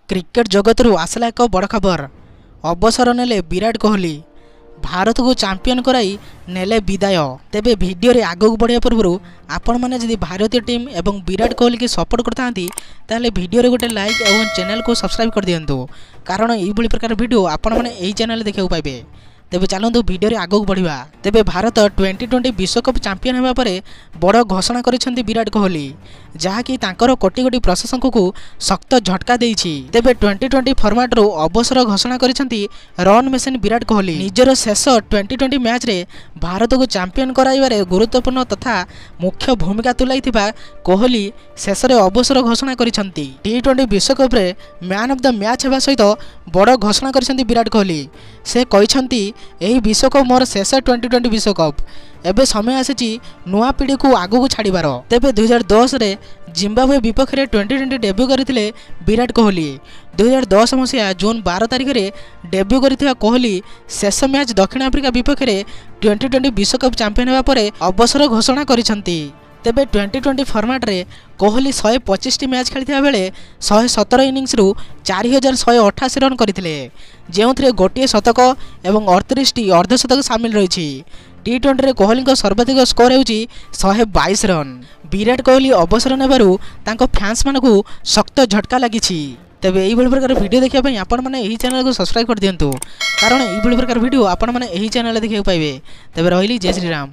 Cricket जगतरू आसला एक बड़ खबर। अवसर नेले विराट कोहली भारत को चैंपियन कराई नेले विदाय। तेबे वीडियो रे आगक बढ़िया पूर्व आपण मैंने जदि भारतीय टीम एवं विराट कोहली की सपोर्ट करता ताले वीडियो रे गोटे लाइक एवं चैनल को सब्सक्राइब कर दियंतु, कारण यही प्रकार वीडियो आपण मैंने यही चैनल देखा पाइबे। तेबे चलतु वीडियो रे आगक बढ़िया। तेबे भारत 2020 विश्वकप चैंपियन होगा पर बड़ घोषणा करिसेंती विराट कोहली, जहाँकि तांकर कोटी कोटी प्रशंसक को शक्त झटका देइछि। तेबे 2020 फॉर्मेट रो अवसर घोषणा करिसेंती रन मेसिन विराट कोहली। निजर शेष 2020 मैच रे भारत को चैंपियन कराइबारे गुरुत्वपूर्ण तथा मुख्य भूमिका तुलाइथिबा कोहली शेष रे अवसर घोषणा करिसेंती। T20 विश्वकप रे मैन ऑफ द मैच हेबा सहित बड़ घोषणा करिसेंती विराट कोहली। से कहिसेंती एही विश्वकप मोर शेष 2020 विश्वकप, एबे समय आसीछि नुआ पीढ़ी को आगु छाड़बार। तेबे 2010 रे जिम्बाब्वे विपक्ष में 2020 डेब्यू करथिले विराट कोहली। 2010 मसीहा जून 12 तारिख रे डेब्यू करथिबा कोहली शेष मैच दक्षिण आफ्रिका विपक्ष में 2020 विश्वकप चैंपियन होगा पर अवसर घोषणा करिसेंती। तेबे 2020 फॉर्मेट रे कोहली 125 मैच खेलता बेले 117 इनिंग्स रु 4188 रन करथिले, जेउथरे गोटे शतक एवं 38 अर्धशतक सामिल रही। T20 रे कोहली सर्वाधिक स्कोर होउची 122 रन। विराट कोहली अवसर नेबारु तांको फैंस मानकु शक्त झटका लागिछि। तेबे यही प्रकार वीडियो देखा आपण मैंने यही चैनल को सब्सक्राइब कर दियंतु, कारण यही प्रकार वीडियो आपण मैंने यही चैनल देखा पाइबे। तेबे रहिली जय श्री राम।